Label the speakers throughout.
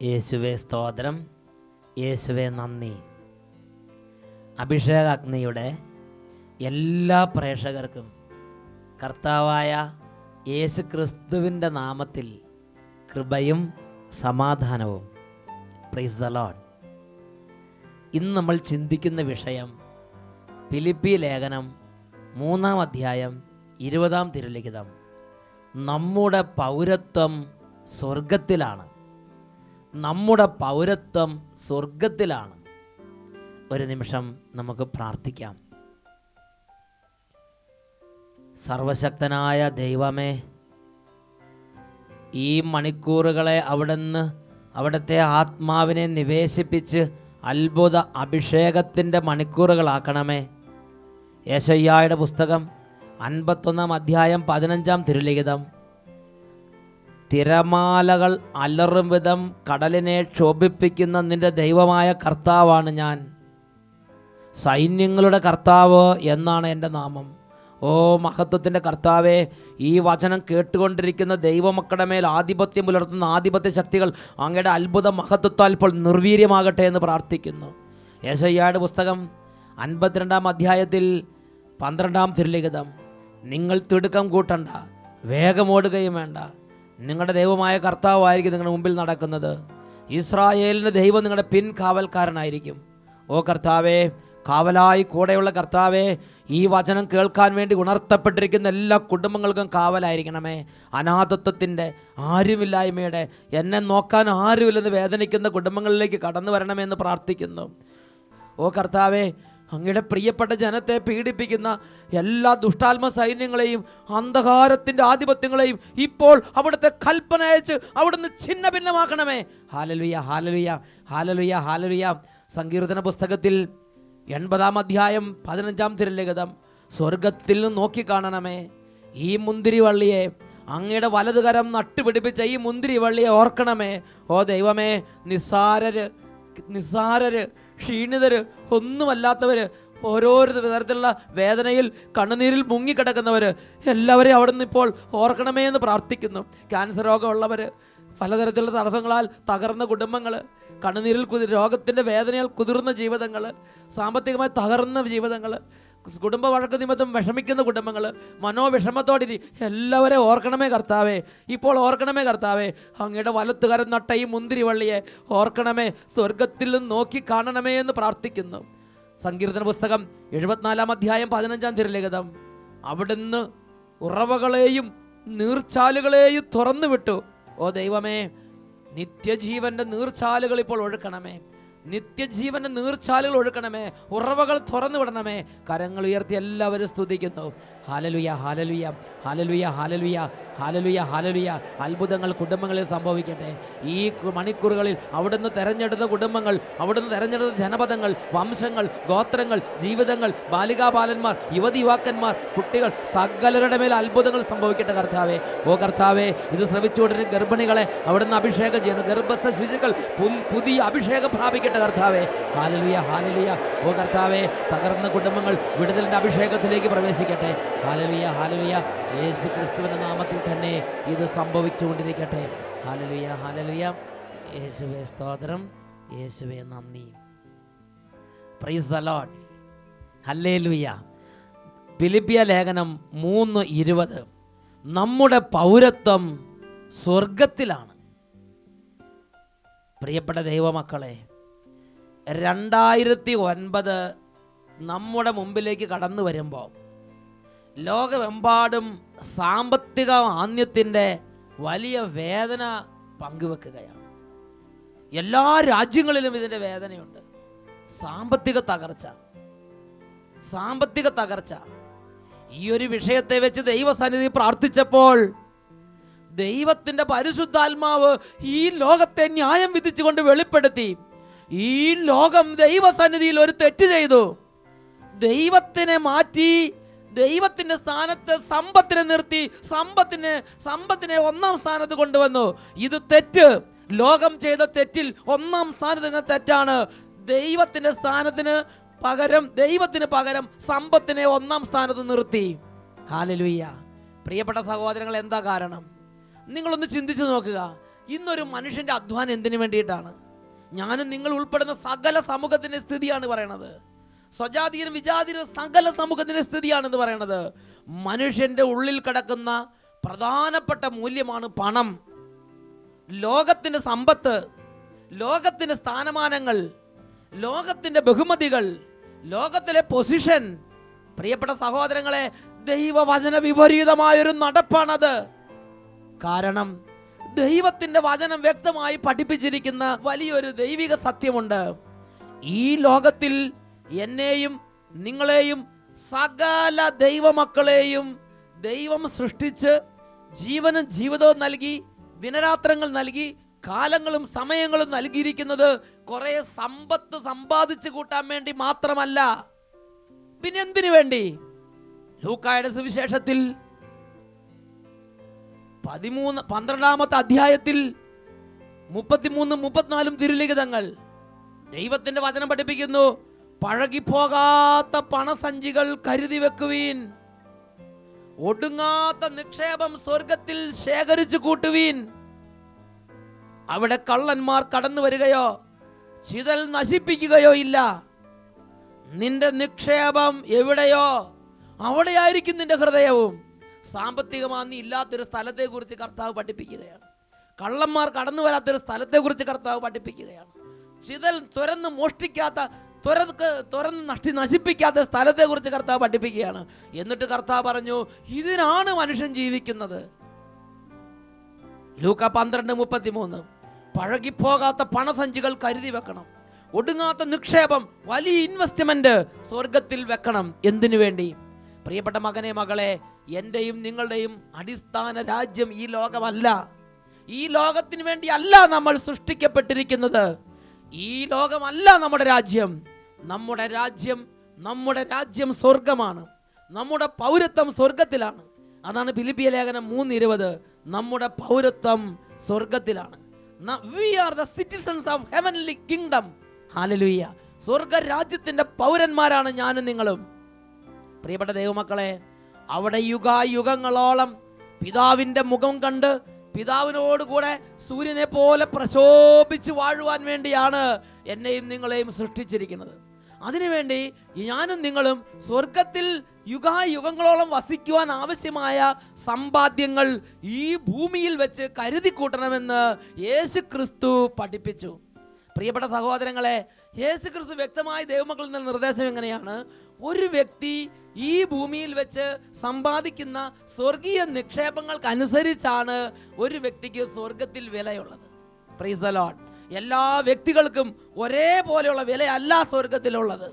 Speaker 1: യേശുവേ സ്തോത്രം, യേശുവേ നന്ദി. അഭിഷേകാഗ്നിയുടെ എല്ലാ പ്രേക്ഷകർക്കും കർത്താവായ യേശു ക്രിസ്തുവിൻ്റെ നാമത്തിൽ കൃപയും സമാധാനവും. Praise the Lord. ഇന്ന് നമ്മൾ ചിന്തിക്കുന്ന വിഷയം ഫിലിപ്പി ലേഖനം 3-ാം അധ്യായം 20-ാം തിരുലിഖിതം. നമ്മുടെ പൗരത്വം സ്വർഗത്തിലാണ്. നമ്മുടെ പൗരത്വം സ്വർഗത്തിലാണ്. ഒരു നിമിഷം നമുക്ക് പ്രാർത്ഥിക്കാം. സർവശക്തനായ ദൈവമേ, ഈ മണിക്കൂറുകളെ അവിടുത്തെ ആത്മാവിനെ നിവേശിപ്പിച്ച് അത്ഭുത അഭിഷേകത്തിൻ്റെ മണിക്കൂറുകളാക്കണമേ. യെശയ്യായുടെ പുസ്തകം 51-ാം അധ്യായം 15-ാം തിരുലിഖിതം. തിരമാലകൾ അലറും വിധം കടലിനെ ക്ഷോഭിപ്പിക്കുന്ന നിന്റെ ദൈവമായ കർത്താവാണ് ഞാൻ. സൈന്യങ്ങളുടെ കർത്താവ് എന്നാണ് എൻ്റെ നാമം. ഓ മഹത്വത്തിൻ്റെ കർത്താവേ, ഈ വചനം കേട്ടുകൊണ്ടിരിക്കുന്ന ദൈവമക്കളുടെ മേൽ ആധിപത്യം പുലർത്തുന്ന ആധിപത്യ ശക്തികൾ അങ്ങയുടെ അത്ഭുത മഹത്വത്താൽ ഇപ്പോൾ നിർവീര്യമാകട്ടെ എന്ന് പ്രാർത്ഥിക്കുന്നു. യെശയ്യായുടെ പുസ്തകം 52-ാം അധ്യായത്തിൽ 12-ാം തിരുലിഖിതം. നിങ്ങൾ തിടുക്കം കൂട്ടണ്ട, വേഗമോടുകയും വേണ്ട. നിങ്ങളുടെ ദൈവമായ കർത്താവായിരിക്കും നിങ്ങളുടെ മുമ്പിൽ നടക്കുന്നത്. ഇസ്രായേലിൻ്റെ ദൈവം നിങ്ങളുടെ പിൻകാവൽക്കാരനായിരിക്കും. ഓ കർത്താവേ, കാവലായി കൂടെയുള്ള കർത്താവേ, ഈ വചനം കേൾക്കാൻ വേണ്ടി ഉണർത്തപ്പെട്ടിരിക്കുന്ന എല്ലാ കുടുംബങ്ങൾക്കും കാവലായിരിക്കണമേ. അനാഥത്വത്തിൻ്റെ, ആരുമില്ലായ്മയുടെ, എന്നെ നോക്കാൻ ആരുമില്ലെന്ന് വേദനിക്കുന്ന കുടുംബങ്ങളിലേക്ക് കടന്നു വരണമെന്ന് പ്രാർത്ഥിക്കുന്നു. ഓ കർത്താവേ, അങ്ങയുടെ പ്രിയപ്പെട്ട ജനത്തെ പീഡിപ്പിക്കുന്ന എല്ലാ ദുഷ്ടാത്മ സൈന്യങ്ങളെയും അന്ധകാരത്തിൻ്റെ ആധിപത്യങ്ങളെയും ഇപ്പോൾ അവിടുത്തെ കൽപ്പന അയച്ച് അവിടുന്ന് ഛിന്ന ഭിന്നമാക്കണമേ. Hallelujah, hallelujah, hallelujah, hallelujah. സങ്കീർത്തന പുസ്തകത്തിൽ 80-ാം അധ്യായം 15-ാം തിരുലിഖിതം. സ്വർഗത്തിൽ നിന്ന് നോക്കിക്കാണണമേ. ഈ മുന്തിരിവള്ളിയെ, അങ്ങയുടെ വലതുകരം നട്ടുപിടിപ്പിച്ച ഈ മുന്തിരിവള്ളിയെ ഓർക്കണമേ. ഓ ദൈവമേ, നിസ്സാരര്, ക്ഷീണിതര്, ഒന്നുമല്ലാത്തവർ, ഓരോരോ തരത്തിലുള്ള വേദനയിൽ കണ്ണുനീരിൽ മുങ്ങിക്കിടക്കുന്നവർ എല്ലാവരെയും അവിടെ നിന്ന് ഇപ്പോൾ ഓർക്കണമേ എന്ന് പ്രാർത്ഥിക്കുന്നു. ക്യാൻസർ രോഗമുള്ളവർ, പലതരത്തിലുള്ള തടസ്സങ്ങളാൽ തകർന്ന കുടുംബങ്ങൾ, കണ്ണുനീരിൽ രോഗത്തിൻ്റെ വേദനയാൽ കുതിർന്ന ജീവിതങ്ങൾ, സാമ്പത്തികമായി തകർന്ന ജീവിതങ്ങൾ, കുടുംബ വഴക്ക് നിമിത്തം വിഷമിക്കുന്ന കുടുംബങ്ങൾ, മനോവിഷമത്തോടെ എല്ലാവരെയും ഓർക്കണമേ കർത്താവേ. ഇപ്പോൾ ഓർക്കണമേ കർത്താവേ. അങ്ങയുടെ വലത്തുകരം നട്ട ഈ മുന്തിരിവള്ളിയെ ഓർക്കണമേ. സ്വർഗത്തിൽ നിന്ന് നോക്കി കാണണമേ എന്ന് പ്രാർത്ഥിക്കുന്നു. സങ്കീർത്തന പുസ്തകം 74-ാം അധ്യായം 15-ാം തിരുലിഖിതം. അവിടുന്ന് ഉറവകളെയും നീർച്ചാലുകളെയും തുറന്നു വിട്ടു. ഓ ദൈവമേ, നിത്യജീവന്റെ നീർച്ചാലുകൾ ഇപ്പോൾ ഒഴുക്കണമേ. നിത്യജീവന്റെ നീർച്ചാലുകൾ ഒഴുക്കണമേ. ഉറവകൾ തുറന്നു വിടണമേ. കരങ്ങൾ ഉയർത്തി എല്ലാവരും സ്തുതിക്കുന്നു. Hallelujah, hallelujah, hallelujah, hallelujah, hallelujah, hallelujah. അത്ഭുതങ്ങൾ കുടുംബങ്ങളിൽ സംഭവിക്കട്ടെ. ഈ മണിക്കൂറുകളിൽ അവിടുന്ന് തെരഞ്ഞെടുത്ത കുടുംബങ്ങൾ, അവിടുന്ന് തെരഞ്ഞെടുത്ത ജനപദങ്ങൾ, വംശങ്ങൾ, ഗോത്രങ്ങൾ, ജീവിതങ്ങൾ, ബാലികാബാലന്മാർ, യുവതിയുവാക്കന്മാർ, കുട്ടികൾ, സകലരുടെ മേൽ അത്ഭുതങ്ങൾ സംഭവിക്കട്ടെ കർത്താവേ. ഓ കർത്താവേ, ഇത് ശ്രമിച്ചുകൊണ്ടിരുന്ന ഗർഭിണികളെ അവിടുന്ന് അഭിഷേകം ചെയ്യുന്നു. ഗർഭസ്ഥ ശിശുക്കൾ പുതിയ അഭിഷേകം പ്രാപിക്കട്ടെ കർത്താവേ. Hallelujah, hallelujah. ഓ കർത്താവേ, തകർന്ന കുടുംബങ്ങൾ വിടുതലിൻ്റെ അഭിഷേകത്തിലേക്ക് പ്രവേശിക്കട്ടെ. Hallelujah, hallelujah. യേശു ക്രിസ്തുവിന്റെ നാമത്തിൽ തന്നെ ഇത് സംഭവിച്ചുകൊണ്ടിരിക്കട്ടെ. Hallelujah, hallelujah. യേശുവേ സ്തോത്രം, യേശുവേ നന്ദി. Praise the Lord. ഹല്ലേലൂയ. ഫിലിപ്പിയ ലേഖനം 3:20. നമ്മുടെ പൗരത്വം സ്വർഗത്തിലാണ്. പ്രിയപ്പെട്ട ദൈവമക്കളെ, 2009 നമ്മുടെ മുമ്പിലേക്ക് കടന്നു വരുമ്പോൾ ലോകമെമ്പാടും സാമ്പത്തിക മാന്ദ്യത്തിൻ്റെ വലിയ വേദന പങ്കുവെക്കുകയാണ്. എല്ലാ രാജ്യങ്ങളിലും ഇതിൻ്റെ വേദനയുണ്ട്. സാമ്പത്തിക തകർച്ച. ഈ ഒരു വിഷയത്തെ വെച്ച് ദൈവസന്നിധി പ്രാർത്ഥിച്ചപ്പോൾ ദൈവത്തിൻ്റെ പരിശുദ്ധാത്മാവ് ഈ ലോകത്തെ ന്യായം വിധിച്ചുകൊണ്ട് വെളിപ്പെടുത്തി. ഈ ലോകം ദൈവസന്നിധിയിൽ ഒരു തെറ്റ് ചെയ്തു. ദൈവത്തിനെ മാറ്റി, ദൈവത്തിന്റെ സ്ഥാനത്ത് സമ്പത്തിനെ നിർത്തി, സമ്പത്തിനെ 1-ാം സ്ഥാനത്ത് കൊണ്ടുവന്നു. ഇത് തെറ്റ്. ലോകം ചെയ്ത തെറ്റിൽ 1-ാം സ്ഥാനത്ത് തെറ്റാണ്. ദൈവത്തിന്റെ സ്ഥാനത്തിന് ദൈവത്തിന് പകരം സമ്പത്തിനെ 1-ാം സ്ഥാനത്ത് നിർത്തി. ഹല്ലേലൂയ. പ്രിയപ്പെട്ട സഹോദരങ്ങൾ, എന്താ കാരണം? നിങ്ങളൊന്ന് ചിന്തിച്ചു നോക്കുക. ഇന്നൊരു മനുഷ്യന്റെ അധ്വാനം എന്തിനു വേണ്ടിയിട്ടാണ്? ഞാനും നിങ്ങൾ ഉൾപ്പെടുന്ന സകല സമൂഹത്തിന്റെ സ്ഥിതിയാണ് പറയണത്. സ്വജാതിയനും വിജാതിയനും സകല സമൂഹത്തിന്റെ സ്ഥിതിയാണെന്ന് പറയണത്. മനുഷ്യന്റെ ഉള്ളിൽ കിടക്കുന്ന പ്രധാനപ്പെട്ട മൂല്യമാണ് പണം, ലോകത്തിന്റെ സമ്പത്ത്, ലോകത്തിന്റെ സ്ഥാനമാനങ്ങൾ, ലോകത്തിന്റെ ബഹുമതികൾ, ലോകത്തിലെ പൊസിഷൻ. പ്രിയപ്പെട്ട സഹോദരങ്ങളെ, ദൈവവചന വിപരീതമായൊരു നടപ്പാണത്. കാരണം ദൈവത്തിന്റെ വചനം വ്യക്തമായി പഠിപ്പിച്ചിരിക്കുന്ന വലിയൊരു ദൈവിക സത്യമുണ്ട്. ഈ ലോകത്തിൽ എന്നെയും നിങ്ങളെയും സകല ദൈവമക്കളെയും ദൈവം സൃഷ്ടിച്ച് ജീവനും ജീവിതവും നൽകി, ദിനരാത്രങ്ങൾ നൽകി, കാലങ്ങളും സമയങ്ങളും നൽകിയിരിക്കുന്നത് കുറെ സമ്പത്ത് സമ്പാദിച്ചു കൂട്ടാൻ വേണ്ടി മാത്രമല്ല. പിന്നെ എന്തിനു വേണ്ടി? ലൂക്കായുടെ സുവിശേഷത്തിൽ 12-ാമത്തെ അധ്യായത്തിൽ 33-34 തിരുലിഖിതങ്ങൾ ദൈവത്തിന്റെ വചനം പഠിപ്പിക്കുന്നു. പഴകിപ്പോകാത്ത പണസഞ്ചികൾ കരുതി വെക്കുവീൻ, ഒടുങ്ങാത്ത നിക്ഷേപം സ്വർഗത്തിൽ ശേഖരിച്ചു കൂട്ടുവീൻ. അവിടെ കള്ളന്മാർ കടന്നു വരികയോ ചിതൽ നശിപ്പിക്കുകയോ ഇല്ല. നിന്റെ നിക്ഷേപം എവിടെയോ അവിടെയായിരിക്കും നിന്റെ ഹൃദയവും. സാമ്പത്തികമാന്നി ഇല്ലാത്തൊരു സ്ഥലത്തെ കുറിച്ച് കർത്താവ് പഠിപ്പിക്കുകയാണ്. കള്ളന്മാർ കടന്നു വരാത്തൊരു സ്ഥലത്തെ കുറിച്ച് കർത്താവ് പഠിപ്പിക്കുകയാണ്. ചിതൽ തുറന്ന് മോഷ്ടിക്കാത്ത, തുറന്ന് നശിപ്പിക്കാത്ത സ്ഥലത്തെ കുറിച്ച് കർത്താവ് പഠിപ്പിക്കുകയാണ്. എന്നിട്ട് കർത്താവ് പറഞ്ഞു, ഇതിനാണ് മനുഷ്യൻ ജീവിക്കുന്നത്. ലൂക്ക 12:33. പഴകിപ്പോകാത്ത പണസഞ്ചികൾ കരുതി വെക്കണം, ഒടുങ്ങാത്ത നിക്ഷേപം, വലിയ ഇൻവെസ്റ്റ്മെന്റ് സ്വർഗത്തിൽ വെക്കണം. എന്തിനു വേണ്ടി? പ്രിയപ്പെട്ട മകനെ, മകളെ, എന്റെയും നിങ്ങളുടെയും അടിസ്ഥാന രാജ്യം ഈ ലോകമല്ല. ഈ ലോകത്തിന് വേണ്ടി അല്ല നമ്മൾ സൃഷ്ടിക്കപ്പെട്ടിരിക്കുന്നത്. ഈ ലോകമല്ല നമ്മുടെ രാജ്യം. നമ്മുടെ രാജ്യം സ്വർഗമാണ്. നമ്മുടെ പൗരത്വം സ്വർഗത്തിലാണ്. അതാണ് ഫിലിപ്പിയ ലേഖനം 3:20. നമ്മുടെ പൗരത്വം സ്വർഗത്തിലാണ്. We are the citizens of heavenly kingdom. Hallelujah. സ്വർഗ രാജ്യത്തിന്റെ പൗരന്മാരാണ് ഞാനും നിങ്ങളും. പ്രിയപ്പെട്ട ദൈവമക്കളെ, അവിടെ യുഗായുഗങ്ങളോളം പിതാവിന്റെ മുഖം കണ്ട് പിതാവിനോടുകൂടെ സൂര്യനെ പോലെ പ്രശോഭിച്ച് വാഴുവാൻ വേണ്ടിയാണ് എന്നെയും നിങ്ങളെയും സൃഷ്ടിച്ചിരിക്കുന്നത്. അതിനുവേണ്ടി ഞാനും നിങ്ങളും സ്വർഗത്തിൽ യുഗായുഗങ്ങളോളം വസിക്കുവാൻ ആവശ്യമായ സമ്പാദ്യങ്ങൾ ഈ ഭൂമിയിൽ വെച്ച് കരുതി കൂട്ടണമെന്ന് യേശു ക്രിസ്തു പഠിപ്പിച്ചു. പ്രിയപ്പെട്ട സഹോദരങ്ങളെ, യേശു ക്രിസ്തു വ്യക്തമായി ദൈവമക്കളിൽ നിന്ന് നിർദ്ദേശം എങ്ങനെയാണ്? ഒരു വ്യക്തി ഈ ഭൂമിയിൽ വെച്ച് സമ്പാദിക്കുന്ന സ്വർഗീയ നിക്ഷേപങ്ങൾക്കനുസരിച്ചാണ് ഒരു വ്യക്തിക്ക് സ്വർഗത്തിൽ വിലയുള്ളത്. Price the Lord. എല്ലാ വ്യക്തികൾക്കും ഒരേപോലെയുള്ള വിലയല്ല സ്വർഗത്തിലുള്ളത്.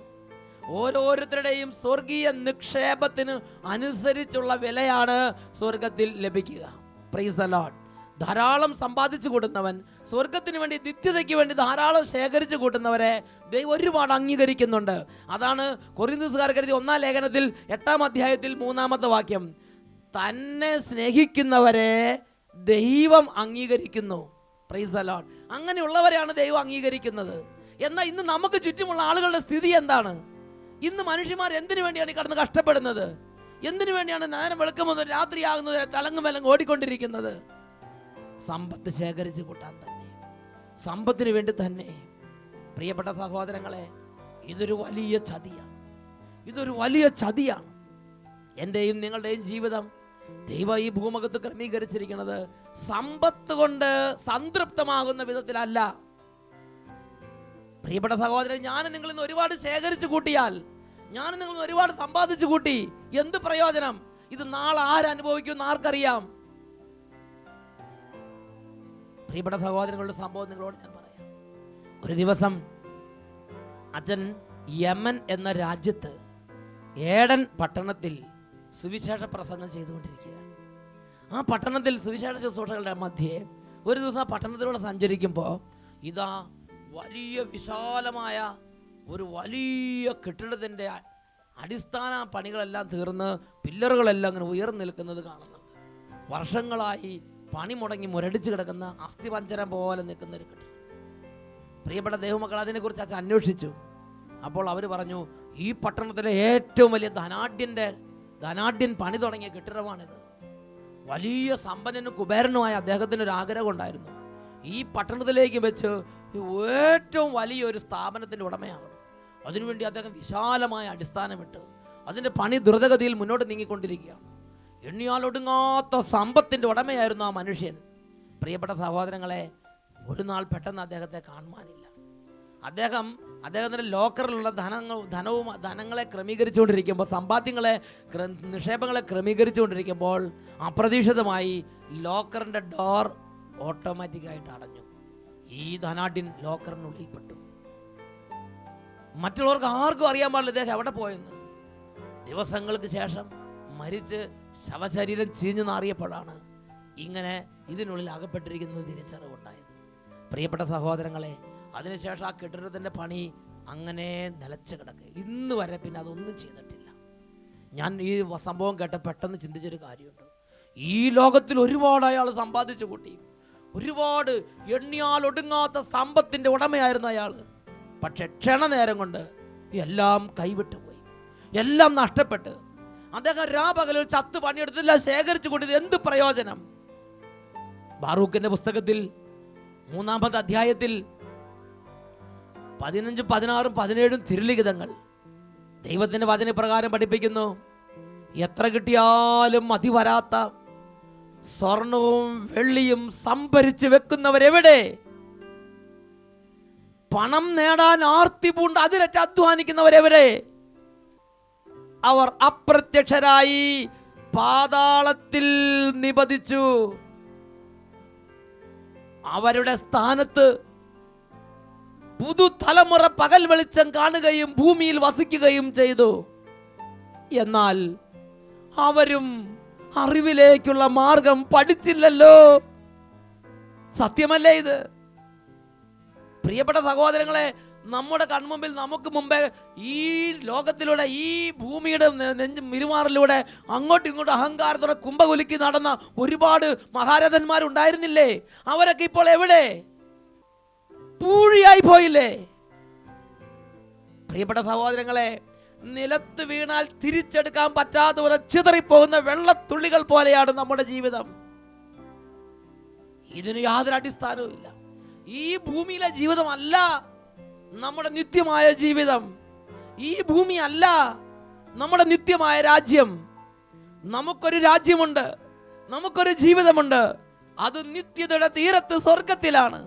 Speaker 1: ഓരോരുത്തരുടെയും സ്വർഗീയ നിക്ഷേപത്തിന് അനുസരിച്ചുള്ള വിലയാണ് സ്വർഗത്തിൽ ലഭിക്കുക. Price the Lord. ധാരാളം സമ്പാദിച്ചു കൂട്ടുന്നവൻ, സ്വർഗത്തിന് വേണ്ടി, നിത്യതയ്ക്ക് വേണ്ടി ധാരാളം ശേഖരിച്ചു കൂട്ടുന്നവരെ ദൈവം ഒരുപാട് അംഗീകരിക്കുന്നുണ്ട്. അതാണ് കൊരിന്ത്യസ്സുകാർക്ക് എഴുതിയ 1-ാം ലേഖനത്തിൽ 8-ാം അധ്യായത്തിൽ 3-ാമത്തെ വാക്യം. തന്നെ സ്നേഹിക്കുന്നവരെ ദൈവം അംഗീകരിക്കുന്നു. Price the Lord. അങ്ങനെയുള്ളവരെയാണ് ദൈവം അംഗീകരിക്കുന്നത്. എന്നാൽ ഇന്ന് നമുക്ക് ചുറ്റുമുള്ള ആളുകളുടെ സ്ഥിതി എന്താണ്? ഇന്ന് മനുഷ്യന്മാർ എന്തിനു വേണ്ടിയാണ് കടന്ന് കഷ്ടപ്പെടുന്നത്? എന്തിനു വേണ്ടിയാണ് നേരം വെളുക്കുമ്പോൾ രാത്രിയാകുന്നത് തലങ്ങും വിലങ്ങും ഓടിക്കൊണ്ടിരിക്കുന്നത്? സമ്പത്ത് ശേഖരിച്ച് കൂട്ടാൻ തന്നെ, സമ്പത്തിന് വേണ്ടി തന്നെ. പ്രിയപ്പെട്ട സഹോദരങ്ങളെ, ഇതൊരു വലിയ ചതിയാണ്. എൻ്റെയും നിങ്ങളുടെയും ജീവിതം ദൈവം ഈ ഭൂമുഖത്ത് ക്രമീകരിച്ചിരിക്കുന്നത് സമ്പത്ത് കൊണ്ട് സംതൃപ്തമാകുന്ന വിധത്തിലല്ല. പ്രിയപ്പെട്ട സഹോദരൻ, ഞാൻ നിങ്ങളിൽ നിന്ന് ഒരുപാട് ശേഖരിച്ചു കൂട്ടിയാൽ, ഞാൻ നിങ്ങളിൽ നിന്ന് ഒരുപാട് സമ്പാദിച്ചു കൂട്ടി, എന്ത് പ്രയോജനം? ഇത് നാളെ ആരനുഭവിക്കുമെന്ന് ആർക്കറിയാം? പ്രിയപ്പെട്ട സഹോദരങ്ങളുടെ സംഭവം നിങ്ങളോട് ഞാൻ പറയാം. ഒരു ദിവസം അച്ഛൻ യമൻ എന്ന രാജ്യത്ത് ഏഡൻ പട്ടണത്തിൽ സുവിശേഷ പ്രസംഗം ചെയ്തുകൊണ്ടിരിക്കുകയാണ്. ആ പട്ടണത്തിൽ സുവിശേഷ ശുശ്രൂഷകളുടെ മധ്യേ ഒരു ദിവസം ആ പട്ടണത്തിലൂടെ സഞ്ചരിക്കുമ്പോൾ ഇതാ വലിയ വിശാലമായ ഒരു വലിയ കെട്ടിടത്തിൻ്റെ അടിസ്ഥാന പണികളെല്ലാം തീർന്ന് പില്ലറുകളെല്ലാം അങ്ങനെ ഉയർന്നു നിൽക്കുന്നത് കാണുന്നുണ്ട്. വർഷങ്ങളായി പണി മുടങ്ങി മുരടിച്ച് കിടക്കുന്ന അസ്ഥിപഞ്ചരം പോലെ നിൽക്കുന്ന ഒരു കെട്ടിടം. പ്രിയപ്പെട്ട ദൈവമക്കൾ, അതിനെക്കുറിച്ച് അച്ഛൻ അന്വേഷിച്ചു. അപ്പോൾ അവർ പറഞ്ഞു, ഈ പട്ടണത്തിലെ ഏറ്റവും വലിയ ധനാഢ്യൻ പണി തുടങ്ങിയ കെട്ടിടമാണിത്. വലിയ സമ്പന്നനും കുബേരനുമായ അദ്ദേഹത്തിന് ഒരു ആഗ്രഹം ഉണ്ടായിരുന്നു, ഈ പട്ടണത്തിലേക്ക് വെച്ച് ഏറ്റവും വലിയൊരു സ്ഥാപനത്തിൻ്റെ ഉടമയാകണം. അതിനുവേണ്ടി അദ്ദേഹം വിശാലമായ അടിസ്ഥാനമിട്ട് അതിൻ്റെ പണി ദ്രുതഗതിയിൽ മുന്നോട്ട് നീങ്ങിക്കൊണ്ടിരിക്കുകയാണ്. എണ്ണിയാലൊടുങ്ങാത്ത സമ്പത്തിൻ്റെ ഉടമയായിരുന്നു ആ മനുഷ്യൻ. പ്രിയപ്പെട്ട സഹോദരങ്ങളെ, ഒരു നാൾ പെട്ടെന്ന് അദ്ദേഹത്തെ കാണുവാനില്ല. അദ്ദേഹത്തിൻ്റെ ലോക്കറിലുള്ള ധനങ്ങളെ ക്രമീകരിച്ചുകൊണ്ടിരിക്കുമ്പോൾ, സമ്പാദ്യങ്ങളെ നിക്ഷേപങ്ങളെ ക്രമീകരിച്ചുകൊണ്ടിരിക്കുമ്പോൾ അപ്രതീക്ഷിതമായി ലോക്കറിൻ്റെ ഡോർ ഓട്ടോമാറ്റിക്കായിട്ട് അടഞ്ഞു. ഈ ധനാഢ്യൻ ലോക്കറിനുള്ളിൽപ്പെട്ടു. മറ്റുള്ളവർക്ക് ആർക്കും അറിയാൻ പാടില്ല ഇദ്ദേഹം എവിടെ പോയെന്ന്. ദിവസങ്ങൾക്ക് ശേഷം മരിച്ച് ശവശരീരം ചീഞ്ഞു നാറിയപ്പോഴാണ് ഇങ്ങനെ ഇതിനുള്ളിൽ അകപ്പെട്ടിരിക്കുന്നത് തിരിച്ചറിവുണ്ടായത്. പ്രിയപ്പെട്ട സഹോദരങ്ങളെ, അതിനുശേഷം ആ കെട്ടിടത്തിൻ്റെ പണി അങ്ങനെ നിലച്ച് കിടക്കുക. ഇന്ന് വരെ പിന്നെ അതൊന്നും ചെയ്തിട്ടില്ല. ഞാൻ ഈ സംഭവം കേട്ട പെട്ടെന്ന് ചിന്തിച്ചൊരു കാര്യമുണ്ട്. ഈ ലോകത്തിൽ ഒരുപാട് അയാൾ സമ്പാദിച്ചു കൂട്ടി, ഒരുപാട് എണ്ണിയാൽ ഒടുങ്ങാത്ത സമ്പത്തിൻ്റെ ഉടമയായിരുന്നു അയാൾ. പക്ഷെ ക്ഷണനേരം കൊണ്ട് എല്ലാം കൈവിട്ടു പോയി, എല്ലാം നഷ്ടപ്പെട്ട് അദ്ദേഹം രാപകലിൽ ചത്ത് പണിയെടുത്തില്ല, ശേഖരിച്ചു കൂട്ടിയത് എന്ത് പ്രയോജനം? ബാറൂക്കിന്റെ പുസ്തകത്തിൽ 3-ാമത്തെ അധ്യായത്തിൽ 15, 16, 17 തിരുലിഖിതങ്ങൾ ദൈവത്തിന്റെ വചനപ്രകാരം പഠിപ്പിക്കുന്നു. എത്ര കിട്ടിയാലും മതി വരാത്ത സ്വർണവും വെള്ളിയും സംഭരിച്ചു വെക്കുന്നവരെവിടെ? പണം നേടാൻ ആർത്തി പൂണ്ട് അതിരറ്റ് അധ്വാനിക്കുന്നവരെവിടെ? അവർ അപ്രത്യക്ഷരായി പാതാളത്തിൽ നിപതിച്ചു. അവരുടെ സ്ഥാനത്ത് പുതുതലമുറ പകൽ വെളിച്ചം കാണുകയും ഭൂമിയിൽ വസിക്കുകയും ചെയ്തു. എന്നാൽ അവരും അറിവിലേക്കുള്ള മാർഗം പഠിച്ചില്ലല്ലോ. സത്യമല്ലേ ഇത്? പ്രിയപ്പെട്ട സഹോദരങ്ങളെ, നമ്മുടെ കൺമുമ്പിൽ നമുക്ക് മുമ്പേ ഈ ലോകത്തിലൂടെ, ഈ ഭൂമിയുടെ മിരുമാറിലൂടെ അങ്ങോട്ടും ഇങ്ങോട്ടും അഹങ്കാരത്തോടെ കുംഭകുലുക്കി നടന്ന ഒരുപാട് മഹാരഥന്മാരുണ്ടായിരുന്നില്ലേ? അവരൊക്കെ ഇപ്പോൾ എവിടെ? പൂഴിയായി പോയില്ലേ? പ്രിയപ്പെട്ട സഹോദരങ്ങളെ, നിലത്ത് വീണാൽ തിരിച്ചെടുക്കാൻ പറ്റാതെ ചിതറിപ്പോകുന്ന വെള്ളത്തുള്ളികൾ പോലെയാണ് നമ്മുടെ ജീവിതം. ഇതിന് യാതൊരു അടിസ്ഥാനവും ഇല്ല. ഈ ഭൂമിയിലെ ജീവിതമല്ല നമ്മുടെ നിത്യമായ ജീവിതം. ഈ ഭൂമി അല്ല നമ്മുടെ നിത്യമായ രാജ്യം. നമുക്കൊരു രാജ്യമുണ്ട്, നമുക്കൊരു ജീവിതമുണ്ട്. അത് നിത്യതയുടെ തീരത്ത് സ്വർഗത്തിലാണ്.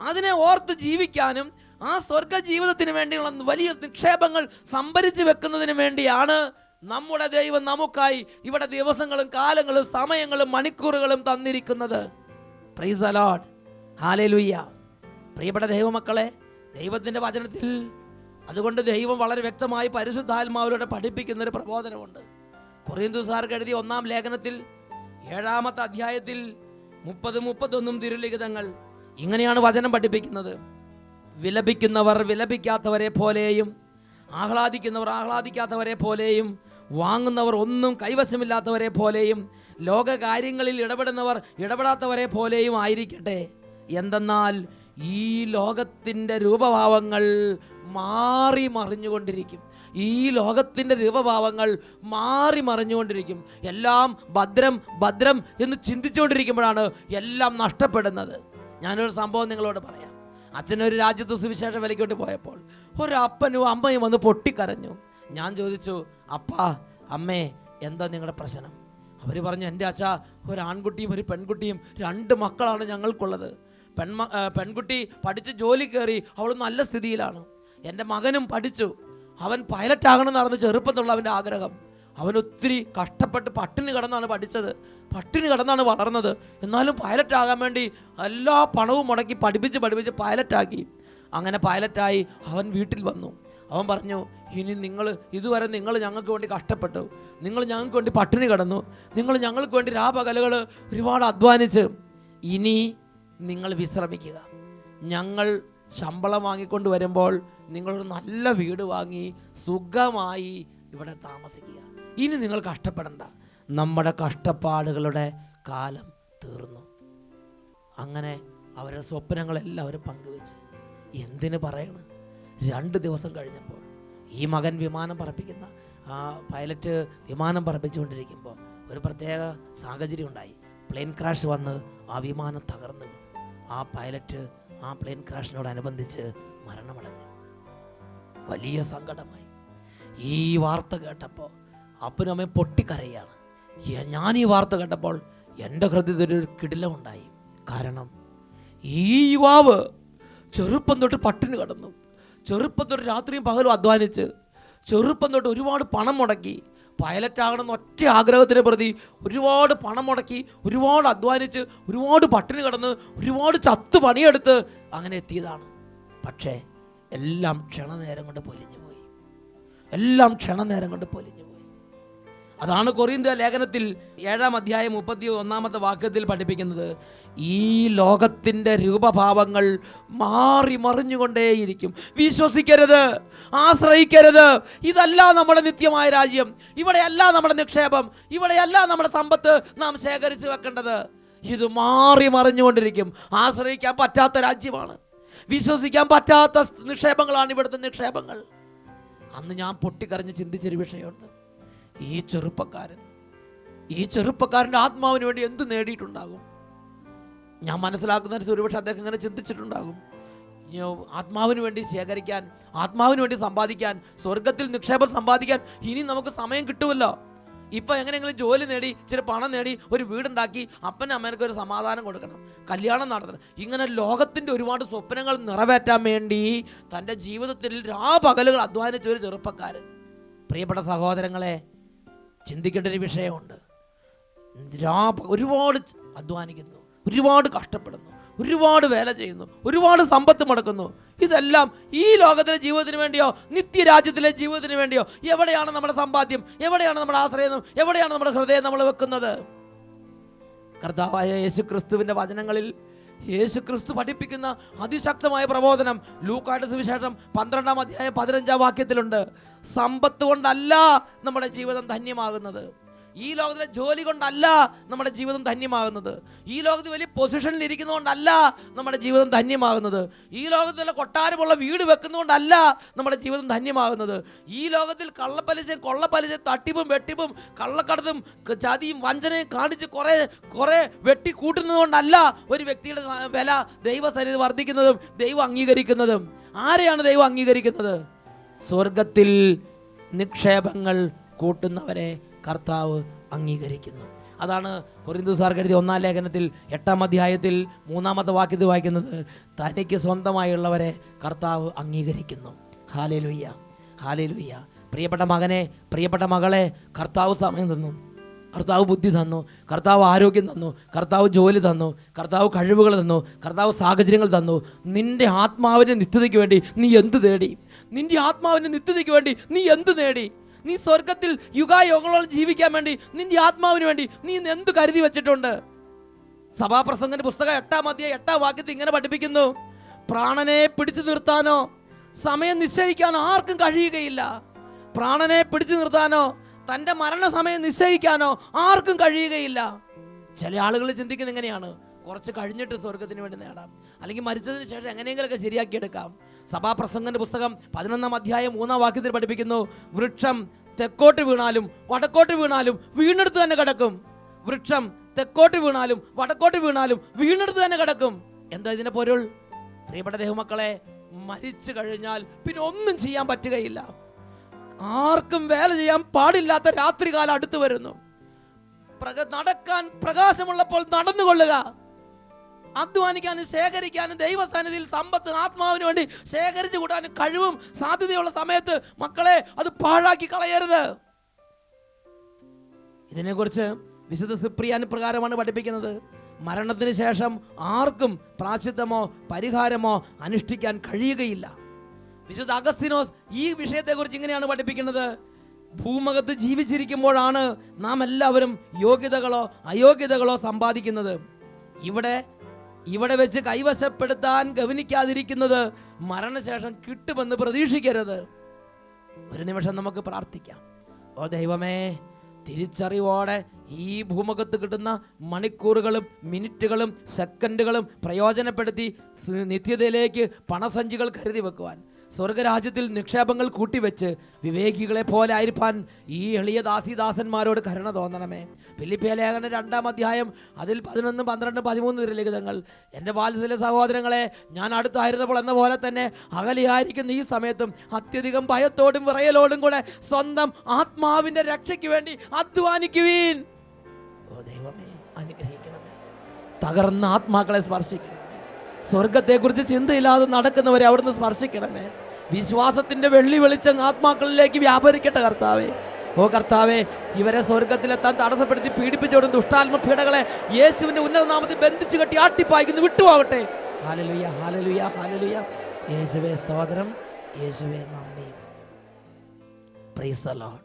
Speaker 1: അതിനെ ഓർത്ത് ജീവിക്കാനും ആ സ്വർഗ ജീവിതത്തിന് വേണ്ടിയുള്ള വലിയ നിക്ഷേപങ്ങൾ സംഭരിച്ചു വെക്കുന്നതിന് വേണ്ടിയാണ് നമ്മുടെ ദൈവം നമുക്കായി ഇവിടെ ദിവസങ്ങളും കാലങ്ങളും സമയങ്ങളും മണിക്കൂറുകളും തന്നിരിക്കുന്നത്. Price the Lord, hallelujah. പ്രിയപ്പെട്ട ദൈവമക്കളെ, ദൈവത്തിന്റെ വചനത്തിൽ അതുകൊണ്ട് ദൈവം വളരെ വ്യക്തമായി പരിശുദ്ധാത്മാവിലൂടെ പഠിപ്പിക്കുന്ന ഒരു പ്രബോധനമുണ്ട്. കൊറിന്തോസുകാർക്ക് എഴുതിയ 1-ാം ലേഖനത്തിൽ 7-ാമത്തെ അധ്യായത്തിൽ 30, 31 തിരുലിഖിതങ്ങൾ ഇങ്ങനെയാണ് വചനം പഠിപ്പിക്കുന്നത്. വിലപിക്കുന്നവർ വിലപിക്കാത്തവരെ പോലെയും ആഹ്ലാദിക്കുന്നവർ ആഹ്ലാദിക്കാത്തവരെ പോലെയും വാങ്ങുന്നവർ ഒന്നും കൈവശമില്ലാത്തവരെ പോലെയും ലോകകാര്യങ്ങളിൽ ഇടപെടുന്നവർ ഇടപെടാത്തവരെ പോലെയും ആയിരിക്കട്ടെ. എന്തെന്നാൽ ഈ ലോകത്തിൻ്റെ രൂപഭാവങ്ങൾ മാറി മറിഞ്ഞുകൊണ്ടിരിക്കും. ഈ ലോകത്തിൻ്റെ രൂപഭാവങ്ങൾ മാറി മറിഞ്ഞുകൊണ്ടിരിക്കും. എല്ലാം ഭദ്രം ഭദ്രം എന്ന് ചിന്തിച്ചുകൊണ്ടിരിക്കുമ്പോഴാണ് എല്ലാം നഷ്ടപ്പെടുന്നത്. ഞാനൊരു സംഭവം നിങ്ങളോട് പറയാം. അച്ഛനൊരു രാജ്യത്ത് സുവിശേഷം വിലയ്ക്കൊണ്ട് പോയപ്പോൾ ഒരു അപ്പനും അമ്മയും വന്ന് പൊട്ടിക്കരഞ്ഞു. ഞാൻ ചോദിച്ചു, അപ്പാ അമ്മേ എന്താ നിങ്ങളുടെ പ്രശ്നം? അവർ പറഞ്ഞു, എൻ്റെ അച്ഛാ, ഒരു ആൺകുട്ടിയും ഒരു പെൺകുട്ടിയും 2 മക്കളാണ് ഞങ്ങൾക്കുള്ളത്. പെൺകുട്ടി പഠിച്ച് ജോലി കയറി, അവൾ നല്ല സ്ഥിതിയിലാണ്. എൻ്റെ മകനും പഠിച്ചു, അവൻ പൈലറ്റ് ആകണമെന്ന് നടന്ന് ചെറുപ്പത്തുള്ള അവൻ്റെ ആഗ്രഹം. അവൻ ഒത്തിരി കഷ്ടപ്പെട്ട് പട്ടിണി കിടന്നാണ് പഠിച്ചത്, പട്ടിണി കിടന്നാണ് വളർന്നത്. എന്നാലും പൈലറ്റ് ആകാൻ വേണ്ടി എല്ലാ പണവും മുടക്കി പഠിപ്പിച്ച് പൈലറ്റാക്കി. അങ്ങനെ പൈലറ്റായി അവൻ വീട്ടിൽ വന്നു. അവൻ പറഞ്ഞു, ഇനി ഇതുവരെ നിങ്ങൾ ഞങ്ങൾക്ക് വേണ്ടി കഷ്ടപ്പെട്ടു, നിങ്ങൾ ഞങ്ങൾക്ക് വേണ്ടി പട്ടിണി കിടന്നു, നിങ്ങൾ ഞങ്ങൾക്ക് വേണ്ടി രാപകലുകൾ ഒരുപാട് അധ്വാനിച്ച്, ഇനി നിങ്ങൾ വിശ്രമിക്കുക. ഞങ്ങൾ ശമ്പളം വാങ്ങിക്കൊണ്ട് വരുമ്പോൾ നിങ്ങളൊരു നല്ല വീട് വാങ്ങി സുഖമായി ഇവിടെ താമസിക്കുക. ഇനി നിങ്ങൾ കഷ്ടപ്പെടണ്ട. നമ്മുടെ കഷ്ടപ്പാടുകളുടെ കാലം തീർന്നു. അങ്ങനെ അവരുടെ സ്വപ്നങ്ങളെല്ലാം അവർ പങ്കുവെച്ച്. എന്തിന് പറയണം, 2 ദിവസം കഴിഞ്ഞപ്പോൾ ഈ മകൻ വിമാനം പറപ്പിക്കുന്ന പൈലറ്റ് വിമാനം പറപ്പിച്ചുകൊണ്ടിരിക്കുമ്പോൾ ഒരു പ്രത്യേക സാഹചര്യം ഉണ്ടായി. പ്ലെയിൻ ക്രാഷ് വന്ന് ആ വിമാനം തകർന്നു. ആ പൈലറ്റ് ആ പ്ലെയിൻ ക്രാഷിനോടനുബന്ധിച്ച് മരണമടഞ്ഞു. വലിയ സങ്കടമായി. ഈ വാർത്ത കേട്ടപ്പോൾ അപ്പനും അമ്മയും പൊട്ടിക്കരയാണ്. ഞാൻ ഈ വാർത്ത കേട്ടപ്പോൾ എൻ്റെ ഹൃദയത്തിൽ ഒരു കിടിലമുണ്ടായി. കാരണം ഈ യുവാവ് ചെറുപ്പം തൊട്ട് പട്ടിണി കിടന്നു, ചെറുപ്പം തൊട്ട് രാത്രിയും പകലും അധ്വാനിച്ച്, ചെറുപ്പം തൊട്ട് ഒരുപാട് പണം മുടക്കി, പൈലറ്റാകണമെന്ന് ഒറ്റ ആഗ്രഹത്തിനെ പ്രതി ഒരുപാട് പണം മുടക്കി, ഒരുപാട് അധ്വാനിച്ച്, ഒരുപാട് പട്ടിണി കിടന്ന്, ഒരുപാട് ചത്തു പണിയെടുത്ത് അങ്ങനെ എത്തിയതാണ്. പക്ഷേ എല്ലാം ക്ഷണനേരം കൊണ്ട് പൊലിഞ്ഞു പോയി. എല്ലാം ക്ഷണനേരം കൊണ്ട് പൊലിഞ്ഞു പോയി. അതാണ് കൊറിന്ത്യ ലേഖനത്തിൽ 7-ാം അധ്യായം 31-ാമത്തെ വാക്യത്തിൽ പഠിപ്പിക്കുന്നത്. ഈ ലോകത്തിൻ്റെ രൂപഭാവങ്ങൾ മാറി മറിഞ്ഞുകൊണ്ടേയിരിക്കും. വിശ്വസിക്കരുത്, ആശ്രയിക്കരുത്. ഇതല്ല നമ്മുടെ നിത്യമായ രാജ്യം, ഇവിടെയല്ല നമ്മുടെ നിക്ഷേപം, ഇവിടെയല്ല നമ്മുടെ സമ്പത്ത് നാം ശേഖരിച്ച് വെക്കേണ്ടത്. ഇത് മാറി മറിഞ്ഞുകൊണ്ടിരിക്കും. ആശ്രയിക്കാൻ പറ്റാത്ത രാജ്യമാണ്, വിശ്വസിക്കാൻ പറ്റാത്ത നിക്ഷേപങ്ങളാണ് ഇവിടുത്തെ നിക്ഷേപങ്ങൾ. അന്ന് ഞാൻ പൊട്ടിക്കരഞ്ഞ് ചിന്തിച്ചൊരു വിഷയമുണ്ട്. ഈ ചെറുപ്പക്കാരൻ്റെ ആത്മാവിന് വേണ്ടി എന്ത് നേടിയിട്ടുണ്ടാകും? ഞാൻ മനസ്സിലാക്കുന്ന ഒരുപക്ഷെ അദ്ദേഹം ഇങ്ങനെ ചിന്തിച്ചിട്ടുണ്ടാകും. ആത്മാവിന് വേണ്ടി ശേഖരിക്കാൻ, ആത്മാവിന് വേണ്ടി സമ്പാദിക്കാൻ, സ്വർഗത്തിൽ നിക്ഷേപം സമ്പാദിക്കാൻ ഇനി നമുക്ക് സമയം കിട്ടുമല്ലോ. ഇപ്പം എങ്ങനെയെങ്കിലും ജോലി നേടി, ഇച്ചിരി പണം നേടി, ഒരു വീടുണ്ടാക്കി, അപ്പനും അമ്മേനൊക്കെ ഒരു സമാധാനം കൊടുക്കണം, കല്യാണം നടത്തണം. ഇങ്ങനെ ലോകത്തിൻ്റെ ഒരുപാട് സ്വപ്നങ്ങൾ നിറവേറ്റാൻ വേണ്ടി തൻ്റെ ജീവിതത്തിൽ രാപകലുകൾ അധ്വാനിച്ച ഒരു ചെറുപ്പക്കാരൻ. പ്രിയപ്പെട്ട സഹോദരങ്ങളെ, ചിന്തിക്കേണ്ട ഒരു വിഷയമുണ്ട്. ഒരുപാട് അധ്വാനിക്കുന്നു, ഒരുപാട് കഷ്ടപ്പെടുന്നു, ഒരുപാട് വേല ചെയ്യുന്നു, ഒരുപാട് സമ്പത്ത് മുടക്കുന്നു. ഇതെല്ലാം ഈ ലോകത്തിലെ ജീവിതത്തിന് വേണ്ടിയോ നിത്യരാജ്യത്തിലെ ജീവിതത്തിന് വേണ്ടിയോ? എവിടെയാണ് നമ്മുടെ സമ്പാദ്യം? എവിടെയാണ് നമ്മുടെ ആശ്രയം? എവിടെയാണ് നമ്മുടെ ഹൃദയം നമ്മൾ വെക്കുന്നത്? കർത്താവായ യേശുക്രിസ്തുവിൻ്റെ വചനങ്ങളിൽ യേശുക്രിസ്തു പഠിപ്പിക്കുന്ന അതിശക്തമായ പ്രബോധനം ലൂക്കായുടെ സുവിശേഷം 12-ാം അധ്യായം 15-ാം വാക്യത്തിലുണ്ട്. സമ്പത്ത് കൊണ്ടല്ല നമ്മുടെ ജീവിതം ധന്യമാകുന്നത്, ഈ ലോകത്തിലെ ജോലി കൊണ്ടല്ല നമ്മുടെ ജീവിതം ധന്യമാകുന്നത്, ഈ ലോകത്ത് വലിയ പൊസിഷനിൽ ഇരിക്കുന്നതുകൊണ്ടല്ല നമ്മുടെ ജീവിതം ധന്യമാകുന്നത്, ഈ ലോകത്തിലെ കൊട്ടാരമുള്ള വീട് വെക്കുന്നതുകൊണ്ടല്ല നമ്മുടെ ജീവിതം ധന്യമാകുന്നത്, ഈ ലോകത്തിൽ കള്ളപ്പലിശയും കൊള്ളപ്പലിശയും തട്ടിപ്പും വെട്ടിപ്പും കള്ളക്കടത്തും ചതിയും വഞ്ചനയും കാണിച്ച് കുറേ വെട്ടിക്കൂട്ടുന്നതുകൊണ്ടല്ല ഒരു വ്യക്തിയുടെ വില ദൈവസന്നിധി വർദ്ധിക്കുന്നതും ദൈവം അംഗീകരിക്കുന്നതും. ആരെയാണ് ദൈവം അംഗീകരിക്കുന്നത്? സ്വർഗത്തിൽ നിക്ഷേപങ്ങൾ കൂട്ടുന്നവരെ കർത്താവ് അംഗീകരിക്കുന്നു. അതാണ് കൊരിന്ത്യക്കാർക്ക് എഴുതിയ 1-ാം ലേഖനത്തിൽ 8-ാം അധ്യായത്തിൽ 3-ാമത്തെ വാക്യത്തിൽ വായിക്കുന്നത്. തനിക്ക് സ്വന്തമായുള്ളവരെ കർത്താവ് അംഗീകരിക്കുന്നു. Hallelujah, hallelujah. പ്രിയപ്പെട്ട മകനെ, പ്രിയപ്പെട്ട മകളെ, കർത്താവ് സമയം തന്നു, കർത്താവ് ബുദ്ധി തന്നു, കർത്താവ് ആരോഗ്യം തന്നു, കർത്താവ് ജോലി തന്നു, കർത്താവ് കഴിവുകൾ തന്നു, കർത്താവ് സാഹചര്യങ്ങൾ തന്നു. നിന്റെ ആത്മാവിൻ്റെ നിത്യതയ്ക്ക് വേണ്ടി നീ എന്ത് നേടി? നിന്റെ ആത്മാവിൻ്റെ നിത്യതയ്ക്ക് വേണ്ടി നീ എന്ത് നേടി? നീ സ്വർഗത്തിൽ യുഗായുഗങ്ങളോളം ജീവിക്കാൻ വേണ്ടി നിന്റെ ആത്മാവിന് വേണ്ടി നീ എന്ത് കരുതി വെച്ചിട്ടുണ്ട്? സഭാപ്രസംഗന്റെ പുസ്തകം 8-ാം അധ്യായം 8-ാം വാക്യത്തിൽ ഇങ്ങനെ പഠിപ്പിക്കുന്നു. പ്രാണനെ പിടിച്ചു നിർത്താനോ സമയം നിശ്ചയിക്കാനോ ആർക്കും കഴിയുകയില്ല. പ്രാണനെ പിടിച്ചു നിർത്താനോ തൻ്റെ മരണസമയം നിശ്ചയിക്കാനോ ആർക്കും കഴിയുകയില്ല. ചില ആളുകൾ ചിന്തിക്കുന്നത് എങ്ങനെയാണ്? കുറച്ച് കഴിഞ്ഞിട്ട് സ്വർഗത്തിന് വേണ്ടി നേടാം, അല്ലെങ്കിൽ മരിച്ചതിന് ശേഷം എങ്ങനെയെങ്കിലൊക്കെ ശരിയാക്കിയെടുക്കാം. സഭാപ്രസംഗന്റെ പുസ്തകം 11-ാം അധ്യായം 3-ാം വാക്യത്തിൽ പഠിപ്പിക്കുന്നു. വൃക്ഷം തെക്കോട്ട് വീണാലും വടക്കോട്ട് വീണാലും വീണെടുത്ത് തന്നെ കിടക്കും. വൃക്ഷം തെക്കോട്ട് വീണാലും വടക്കോട്ട് വീണാലും വീണെടുത്ത് തന്നെ കിടക്കും. എന്താ ഇതിന്റെ പൊരുൾ? പ്രിയപ്പെട്ട ദൈവമക്കളെ, മരിച്ചു കഴിഞ്ഞാൽ പിന്നെ ഒന്നും ചെയ്യാൻ പറ്റുകയില്ല. ആർക്കും വേല ചെയ്യാൻ പാടില്ലാത്ത രാത്രികാലം അടുത്തു വരുന്നു. നടക്കാൻ പ്രകാശമുള്ളപ്പോൾ നടന്നുകൊള്ളുക. അധ്വാനിക്കാനും ശേഖരിക്കാനും ദൈവസന്നിധിയിൽ സമ്പത്ത് ആത്മാവിന് വേണ്ടി ശേഖരിച്ചു കൂട്ടാനും കഴിവും സാധ്യതയുള്ള സമയത്ത് മക്കളെ അത് പാഴാക്കി കളയരുത്. ഇതിനെക്കുറിച്ച് വിശുദ്ധ സിപ്രിയാൻ പ്രകാരമാണ് പഠിപ്പിക്കുന്നത്. മരണത്തിന് ശേഷം ആർക്കും പ്രാശ്ചിത്തമോ പരിഹാരമോ അനുഷ്ഠിക്കാൻ കഴിയുകയില്ല. വിശുദ്ധ അഗസ്തീനോസ് ഈ വിഷയത്തെക്കുറിച്ച് ഇങ്ങനെയാണ് പഠിപ്പിക്കുന്നത്. ഭൂമുഖത്ത് ജീവിച്ചിരിക്കുമ്പോഴാണ് നാം എല്ലാവരും യോഗ്യതകളോ അയോഗ്യതകളോ സമ്പാദിക്കുന്നത്. ഇവിടെ വെച്ച് കൈവശപ്പെടുത്താൻ ഗവനിക്കാതിരിക്കുന്നത് മരണശേഷം കിട്ടുമെന്ന് പ്രതീക്ഷിക്കരുത്. ഒരു നിമിഷം നമുക്ക് പ്രാർത്ഥിക്കാം. ഓ ദൈവമേ, തിരിച്ചറിവോടെ ഈ ഭൂമുഖത്ത് കിട്ടുന്ന മണിക്കൂറുകളും മിനിറ്റുകളും സെക്കൻഡുകളും പ്രയോജനപ്പെടുത്തി നിത്യതയിലേക്ക് പണസഞ്ചികൾ കരുതി വെക്കുവാൻ, സ്വർഗരാജ്യത്തിൽ നിക്ഷേപങ്ങൾ കൂട്ടിവെച്ച് വിവേകികളെ പോലെ ആയിരിക്കാൻ ഈ എളിയ ദാസിദാസന്മാരോട് കരുണ തോന്നണമേ. ഫിലിപ്പിയ ലേഖനം 2-ാം അധ്യായം അതിൽ 11, 12, 13 ലിഖിതങ്ങൾ. എൻ്റെ വാത്സല്യ സഹോദരങ്ങളെ, ഞാൻ അടുത്തായിരുന്നപ്പോൾ എന്ന പോലെ തന്നെ അകലെയായിരിക്കുന്ന ഈ സമയത്തും അത്യധികം ഭയത്തോടും വിറയലോടും കൂടെ സ്വന്തം ആത്മാവിൻ്റെ രക്ഷയ്ക്ക് വേണ്ടി അധ്വാനിക്കുവീൻ. ഓ ദൈവമേ, അനുഗ്രഹിക്കണമേ. തകർന്ന ആത്മാക്കളെ സ്പർശിക്കണം. സ്വർഗത്തെക്കുറിച്ച് ചിന്തയില്ലാതെ നടക്കുന്നവരെ അവിടുന്ന് സ്പർശിക്കണമേ. വിശ്വാസത്തിൻ്റെ വെള്ളി വെളിച്ചം ആത്മാക്കളിലേക്ക് വ്യാപരിക്കട്ടെ കർത്താവേ. ഓ കർത്താവേ, ഇവരെ സ്വർഗത്തിലെത്താൻ തടസ്സപ്പെടുത്തി പീഡിപ്പിച്ചോടും ദുഷ്ടാത്മ പീഡകളെ യേശുവിൻ്റെ ഉന്നത നാമത്തിൽ ബന്ധിച്ചു കെട്ടി ആട്ടിപ്പായിക്കുന്നു വിട്ടുപോകട്ടെ. Hallelujah, hallelujah, hallelujah. യേശുവേ സ്തോത്രം, യേശുവേ നന്ദി. Praise the Lord.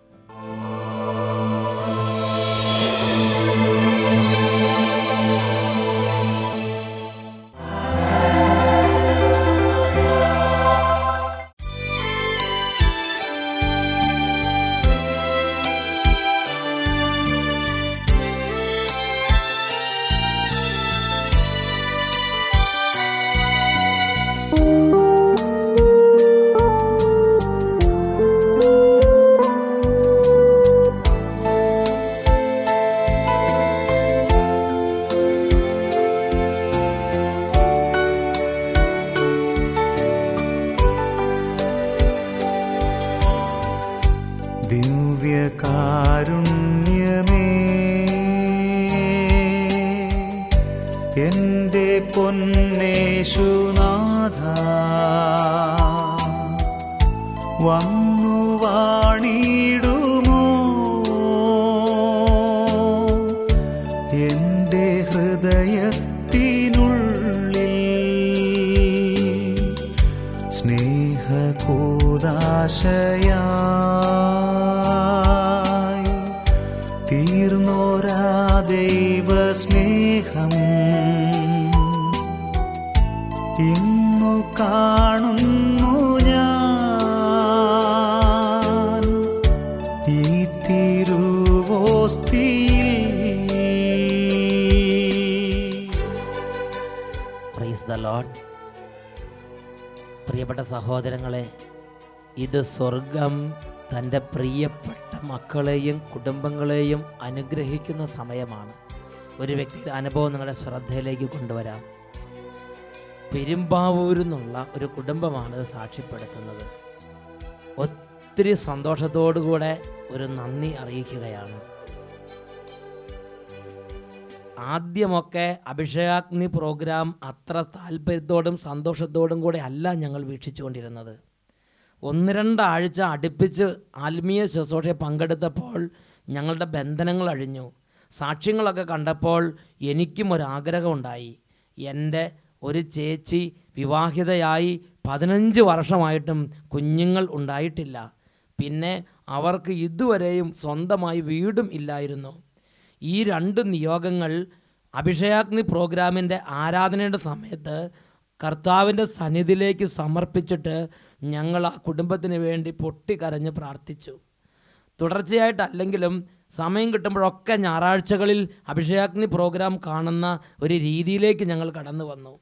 Speaker 2: ദിവ്യകാരുണ്യമേ, എൻ്റെ പൊന്നേശുനാഥ, വന്നു വാണിടുമോ എൻ്റെ ഹൃദയത്തിനുള്ളിൽ സ്നേഹകൂദാശയായി തീർന്നോരാ ദൈവസ്നേഹം ഇന്നു കാണുന്നു ഞാൻ ഈ തിരുവോസ്തിയിൽ.
Speaker 1: Price the Lord. പ്രിയപ്പെട്ട സഹോദരങ്ങളെ, ഇത് സ്വർഗം തൻ്റെ പ്രിയപ്പെട്ട മക്കളെയും കുടുംബങ്ങളെയും അനുഗ്രഹിക്കുന്ന സമയമാണ്. ഒരു വ്യക്തിയുടെ അനുഭവം നിങ്ങളുടെ ശ്രദ്ധയിലേക്ക് കൊണ്ടുവരാം. പെരുമ്പാവൂരിൽ നിന്നുള്ള ഒരു കുടുംബമാണ് സാക്ഷ്യപ്പെടുത്തുന്നത്. ഒത്തിരി സന്തോഷത്തോടുകൂടെ ഒരു നന്ദി അറിയിക്കുകയാണ്. ആദ്യമൊക്കെ അഭിഷേകാഗ്നി പ്രോഗ്രാം അത്ര താല്പര്യത്തോടും സന്തോഷത്തോടും കൂടെ അല്ല ഞങ്ങൾ വീക്ഷിച്ചുകൊണ്ടിരുന്നത്. 1-2 ആഴ്ച അടുപ്പിച്ച് ആത്മീയ ശുശ്രൂഷയെ പങ്കെടുത്തപ്പോൾ ഞങ്ങളുടെ ബന്ധനങ്ങൾ അഴിഞ്ഞു. സാക്ഷ്യങ്ങളൊക്കെ കണ്ടപ്പോൾ എനിക്കും ഒരാഗ്രഹമുണ്ടായി. എൻ്റെ ഒരു ചേച്ചി വിവാഹിതയായി 15 വർഷമായിട്ടും കുഞ്ഞുങ്ങൾ ഉണ്ടായിട്ടില്ല. പിന്നെ അവർക്ക് ഇതുവരെയും സ്വന്തമായി വീടും ഇല്ലായിരുന്നു. ഈ 2 നിയോഗങ്ങൾ അഭിഷേകാഗ്നി പ്രോഗ്രാമിൻ്റെ ആരാധനയുടെ സമയത്ത് കർത്താവിൻ്റെ സന്നിധിയിലേക്ക് സമർപ്പിച്ചിട്ട് ഞങ്ങൾ ആ കുടുംബത്തിന് വേണ്ടി പൊട്ടിക്കരഞ്ഞ് പ്രാർത്ഥിച്ചു. തുടർച്ചയായിട്ടല്ലെങ്കിലും സമയം കിട്ടുമ്പോഴൊക്കെ ഞായറാഴ്ചകളിൽ അഭിഷേകാഗ്നി പ്രോഗ്രാം കാണുന്ന ഒരു രീതിയിലേക്ക് ഞങ്ങൾ കടന്നു വന്നു.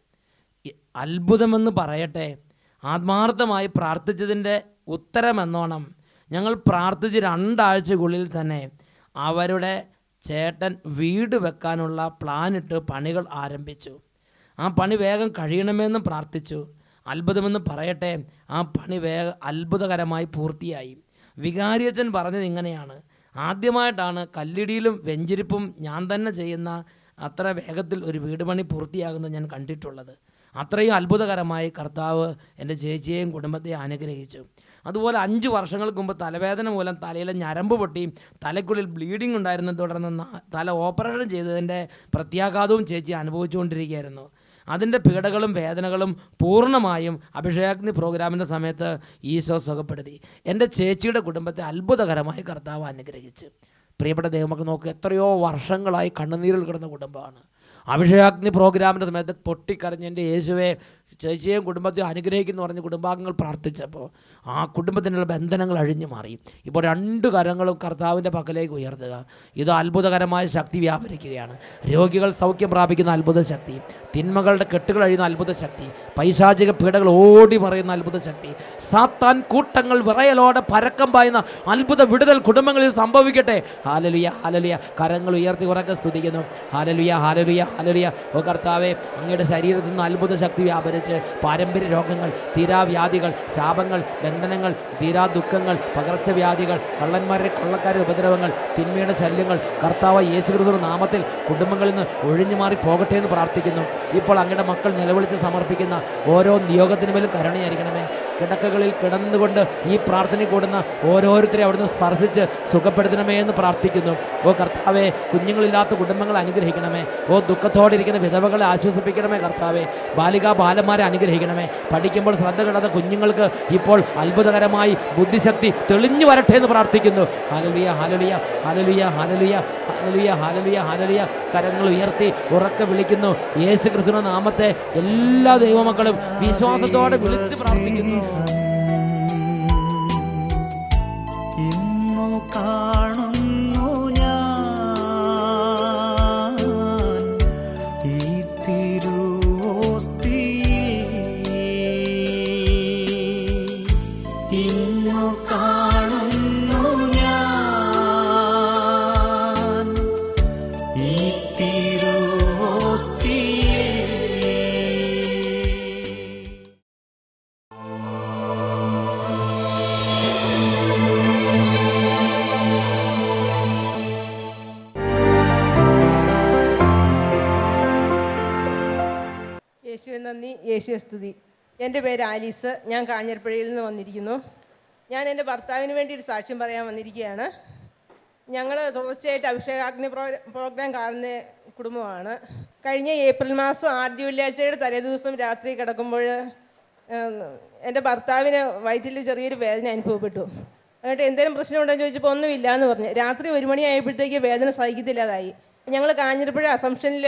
Speaker 1: അത്ഭുതമെന്ന് പറയട്ടെ, ആത്മാർത്ഥമായി പ്രാർത്ഥിച്ചതിൻ്റെ ഉത്തരമെന്നോണം ഞങ്ങൾ പ്രാർത്ഥിച്ച് 2 ആഴ്ചക്കുള്ളിൽ തന്നെ അവരുടെ ചേട്ടൻ വീട് വെക്കാനുള്ള പ്ലാനിട്ട് പണികൾ ആരംഭിച്ചു. ആ പണി വേഗം കഴിയണമെന്ന് പ്രാർത്ഥിച്ചു. അത്ഭുതമെന്ന് പറയട്ടെ, ആ പണി അത്ഭുതകരമായി പൂർത്തിയായി. വികാരിയച്ചൻ പറഞ്ഞത് ഇങ്ങനെയാണ്: ആദ്യമായിട്ടാണ് കല്ലിടിയിലും വെഞ്ചിരിപ്പും ഞാൻ തന്നെ ചെയ്യുന്ന അത്ര വേഗത്തിൽ ഒരു വീട് പണി പൂർത്തിയാകുന്നത് ഞാൻ കണ്ടിട്ടുള്ളത്. അത്രയും അത്ഭുതകരമായി കർത്താവ് എൻ്റെ ചേച്ചിയെയും കുടുംബത്തെയും അനുഗ്രഹിച്ചു. അതുപോലെ 5 വർഷങ്ങൾക്ക് മുമ്പ് തലവേദന മൂലം തലയിലെ ഞരമ്പ് പൊട്ടി തലയ്ക്കുള്ളിൽ ബ്ലീഡിംഗ് ഉണ്ടായിരുന്നത് തുടർന്ന് തല ഓപ്പറേഷൻ ചെയ്തതിൻ്റെ പ്രത്യാഘാതവും ചേച്ചി അനുഭവിച്ചുകൊണ്ടിരിക്കുകയായിരുന്നു. അതിൻ്റെ പീഡകളും വേദനകളും പൂർണ്ണമായും അഭിഷേകാഗ്നി പ്രോഗ്രാമിൻ്റെ സമയത്ത് ഈശോ സുഖപ്പെടുത്തി. എൻ്റെ ചേച്ചിയുടെ കുടുംബത്തെ അത്ഭുതകരമായി കർത്താവ് അനുഗ്രഹിച്ചു. പ്രിയപ്പെട്ട ദൈവമക്കൾ, നോക്കുക, എത്രയോ വർഷങ്ങളായി കണ്ണുനീരിൽ കിടന്ന കുടുംബമാണ്. അഭിഷേകാഗ്നി പ്രോഗ്രാമിൻ്റെ സമയത്ത് പൊട്ടിക്കരഞ്ഞ് എൻ്റെ യേശുവെ ചേച്ചിയെയും കുടുംബത്തെയും അനുഗ്രഹിക്കുന്നു പറഞ്ഞ് കുടുംബാംഗങ്ങൾ പ്രാർത്ഥിച്ചപ്പോൾ ആ കുടുംബത്തിനുള്ള ബന്ധനങ്ങൾ അഴിഞ്ഞു മാറി. ഇപ്പോൾ 2 കരങ്ങളും കർത്താവിൻ്റെ പക്കലേക്ക് ഉയർത്തുക. ഇത് അത്ഭുതകരമായ ശക്തി വ്യാപരിക്കുകയാണ്. രോഗികൾ സൗഖ്യം പ്രാപിക്കുന്ന അത്ഭുത ശക്തി, തിന്മകളുടെ കെട്ടുകൾ അഴിയുന്ന അത്ഭുത ശക്തി, പൈശാചിക പീഡകൾ ഓടി മറിയുന്ന അത്ഭുത ശക്തി, സാത്താൻ കൂട്ടങ്ങൾ വിറയലോടെ പരക്കം പായുന്ന അത്ഭുത വിടുതൽ കുടുംബങ്ങളിൽ സംഭവിക്കട്ടെ. ഹാലലുയ ഹാലലുയ. കരങ്ങൾ ഉയർത്തി ഉറക്കെ സ്തുതിക്കുന്നു. ഹാലലുയ ഹാലലുയ ഹാലലുയ. ഓ കർത്താവേ, അങ്ങയുടെ ശരീരത്തിൽ നിന്ന് അത്ഭുത ശക്തി വ്യാപരിച്ച് പാരമ്പര്യ രോഗങ്ങൾ, തീരാവ്യാധികൾ, ശാപങ്ങൾ, ബന്ധനങ്ങൾ, തീരാ ദുഃഖങ്ങൾ, പകർച്ചവ്യാധികൾ, കള്ളന്മാരുടെ കൊള്ളക്കാരുടെ ഉപദ്രവങ്ങൾ, തിന്മയുടെ ശല്യങ്ങൾ കർത്താവ് യേശുക്രിസ്തുവിന്റെ നാമത്തിൽ കുടുംബങ്ങളിൽ നിന്ന് ഒഴിഞ്ഞു മാറി പോകട്ടെ എന്ന് പ്രാർത്ഥിക്കുന്നു. ഇപ്പോൾ അങ്ങയുടെ മക്കൾ നിലവിളിച്ച് സമർപ്പിക്കുന്ന ഓരോ നിയോഗത്തിനു മേലും കരുണയായിരിക്കണമേ. കിടക്കകളിൽ കിടന്നുകൊണ്ട് ഈ പ്രാർത്ഥന കൂടുന്ന ഓരോരുത്തരെ അവിടുന്ന് സ്പർശിച്ച് സുഖപ്പെടുത്തണമേ എന്ന് പ്രാർത്ഥിക്കുന്നു. ഓ കർത്താവെ, കുഞ്ഞുങ്ങളില്ലാത്ത കുടുംബങ്ങളെ അനുഗ്രഹിക്കണമേ. ഓ ദുഃഖത്തോടെ ഇരിക്കുന്ന വിധവകളെ ആശ്വസിപ്പിക്കണമേ കർത്താവെ. ബാലികാ ബാലന്മാരെ അനുഗ്രഹിക്കണമേ. പഠിക്കുമ്പോൾ ശ്രദ്ധ കിടാത്ത കുഞ്ഞുങ്ങൾക്ക് ഇപ്പോൾ അത്ഭുതകരമായി ബുദ്ധിശക്തി തെളിഞ്ഞു വരട്ടെ എന്ന് പ്രാർത്ഥിക്കുന്നു. Hallelujah hallelujah hallelujah hallelujah hallelujah hallelujah hallelujah. കരങ്ങൾ ഉയർത്തി ഉറക്കെ വിളിക്കുന്നു. യേശു ക്രിസ്തുവിന്റെ നാമത്തെ എല്ലാ ദൈവമക്കളും വിശ്വാസത്തോടെ വിളിച്ച് പ്രാർത്ഥിക്കുന്നു.
Speaker 2: ഇന്നു കാണുന്നു ഞാൻ ഈ തിരുവോസ്തിയിൽ. ഇന്നു കാണുന്നു ഞാൻ ഈ തിരുവോസ്തിയിൽ.
Speaker 3: യേശുവെ നന്ദി, യേശുവെ സ്തുതി. എൻ്റെ പേര് ആലീസ്. ഞാൻ കാഞ്ഞിരപ്പുഴയിൽ നിന്ന് വന്നിരിക്കുന്നു. ഞാൻ എൻ്റെ ഭർത്താവിന് വേണ്ടി ഒരു സാക്ഷ്യം പറയാൻ വന്നിരിക്കുകയാണ്. ഞങ്ങൾ തുടർച്ചയായിട്ട് അഭിഷേകാഗ്നി പ്രോഗ്രാം കാണുന്ന കുടുംബമാണ്. കഴിഞ്ഞ ഏപ്രിൽ മാസം ആദ്യ വെള്ളിയാഴ്ചയുടെ തലേദിവസം രാത്രി കിടക്കുമ്പോൾ എൻ്റെ ഭർത്താവിന് വയറ്റിൽ ചെറിയൊരു വേദന അനുഭവപ്പെട്ടു. എന്നിട്ട് എന്തെങ്കിലും പ്രശ്നമുണ്ടെന്ന് ചോദിച്ചപ്പോൾ ഒന്നുമില്ല എന്ന് പറഞ്ഞു. രാത്രി 1 മണിയായപ്പോഴത്തേക്ക് വേദന സഹിക്കത്തില്ലാതായി. ഞങ്ങൾ കാഞ്ഞിരപ്പുഴ അസംഷനിൽ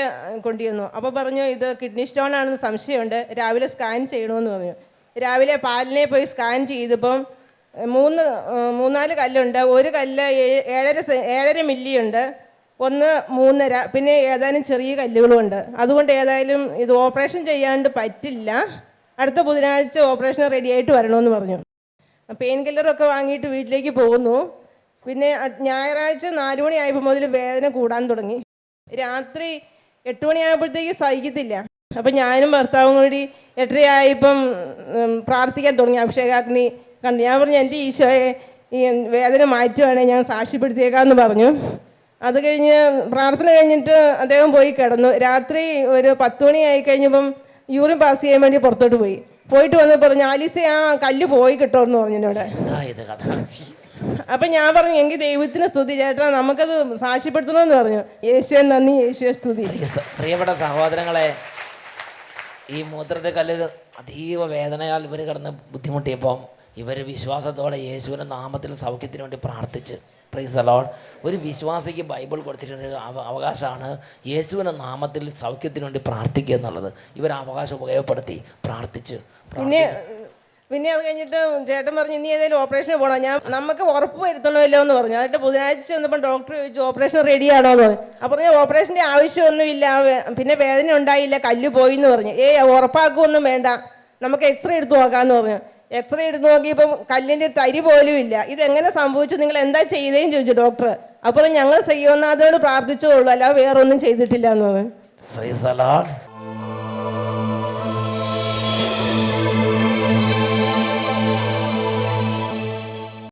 Speaker 3: കൊണ്ടുവന്നു. അപ്പോൾ പറഞ്ഞു ഇത് കിഡ്നി സ്റ്റോൺ ആണെന്ന് സംശയമുണ്ട്, രാവിലെ സ്കാൻ ചെയ്യണമെന്ന് പറഞ്ഞു. രാവിലെ പാലിനെ പോയി സ്കാൻ ചെയ്തപ്പം 3-4 കല്ലുണ്ട്. ഒരു കല്ല് 7.5 മില്ലിയുണ്ട്, ഒന്ന് 3.5, പിന്നെ ഏതാനും ചെറിയ കല്ലുകളുമുണ്ട്. അതുകൊണ്ട് ഏതായാലും ഇത് ഓപ്പറേഷൻ ചെയ്യാണ്ട് പറ്റില്ല, അടുത്ത ബുധനാഴ്ച ഓപ്പറേഷൻ റെഡി ആയിട്ട് വരണമെന്ന് പറഞ്ഞു. പെയിൻ കില്ലറൊക്കെ വാങ്ങിയിട്ട് വീട്ടിലേക്ക് പോകുന്നു. പിന്നെ ഞായറാഴ്ച 4 മണിയായപ്പോൾ മുതൽ വേദന കൂടാൻ തുടങ്ങി. രാത്രി 8 മണിയായപ്പോഴത്തേക്ക് സഹിക്കത്തില്ല. അപ്പം ഞാനും ഭർത്താവും കൂടി 8:30 പ്രാർത്ഥിക്കാൻ തുടങ്ങി. അഭിഷേകാഗ്നി കണ്ടു. ഞാൻ പറഞ്ഞു എൻ്റെ ഈശോയെ ഈ വേദന മാറ്റുവാണെങ്കിൽ ഞാൻ സാക്ഷ്യപ്പെടുത്തിയേക്കാമെന്ന് പറഞ്ഞു. അത് കഴിഞ്ഞ് പ്രാർത്ഥന കഴിഞ്ഞിട്ട് അദ്ദേഹം പോയി കിടന്നു. രാത്രി ഒരു 10 മണിയായി കഴിഞ്ഞപ്പം യൂറിൻ പാസ് ചെയ്യാൻ വേണ്ടി പുറത്തോട്ട് പോയിട്ട് വന്ന് പറഞ്ഞു ആലീസെ ആ കല്ല് പോയി കിട്ടുമെന്ന് പറഞ്ഞു എന്നോട്. അപ്പം ഞാൻ പറഞ്ഞു എങ്കിൽ ദൈവത്തിന് സ്തുതി ചേട്ടാ, നമുക്കത് സാക്ഷ്യപ്പെടുത്തണമെന്ന് പറഞ്ഞു. യേശുവെ നന്ദി, യേശുവെ സ്തുതി.
Speaker 1: പ്രിയപ്പെട്ട സഹോദരങ്ങളെ, ഈ മൂത്രത്തെ കല്ല് അതീവ വേദനയാൽ ഇവർ കിടന്ന് ബുദ്ധിമുട്ടിയപ്പം ഇവർ വിശ്വാസത്തോടെ യേശുവിൻ്റെ നാമത്തിൽ സൗഖ്യത്തിന് വേണ്ടി പ്രാർത്ഥിച്ച്. Price the Lord. ഒരു വിശ്വാസിക്ക് ബൈബിൾ കൊടുത്തിട്ടൊരു അവകാശമാണ് യേശുവിൻ്റെ നാമത്തിൽ സൗഖ്യത്തിന് വേണ്ടി പ്രാർത്ഥിക്കുക എന്നുള്ളത്. ഇവർ അവകാശം ഉപയോഗപ്പെടുത്തി പ്രാർത്ഥിച്ച്.
Speaker 3: പിന്നെ അത് കഴിഞ്ഞിട്ട് ചേട്ടൻ പറഞ്ഞു ഇനി ഏതെങ്കിലും ഓപ്പറേഷന് പോകണം, നമുക്ക് ഉറപ്പ് വരുത്തണമല്ലോ എന്ന് പറഞ്ഞു. എന്നിട്ട് ബുധനാഴ്ച വന്നപ്പോൾ ഡോക്ടർ ചോദിച്ചു ഓപ്പറേഷൻ റെഡിയാണോ എന്ന് പറഞ്ഞു. അപ്പോൾ പറഞ്ഞു ഓപ്പറേഷൻ്റെ ആവശ്യമൊന്നുമില്ല, പിന്നെ വേദന ഉണ്ടായില്ല, കല്ല് പോയി എന്ന് പറഞ്ഞു. ഉറപ്പാക്കുകയൊന്നും വേണ്ട, നമുക്ക് എക്സ്റേ എടുത്ത് നോക്കാമെന്ന് പറഞ്ഞു. എക്സ്റേ എടുത്ത് നോക്കിയപ്പം കല്ലിൻ്റെ തരി പോലും ഇല്ല. ഇതെങ്ങനെ സംഭവിച്ചു, നിങ്ങൾ എന്താ ചെയ്തേന്ന് ചോദിച്ചു ഡോക്ടർ. അപ്പോൾ ഞങ്ങൾ സയ്യോനാഥോട് പ്രാർത്ഥിച്ചോളൂ, അല്ലാതെ വേറൊന്നും ചെയ്തിട്ടില്ല എന്ന് പറഞ്ഞു.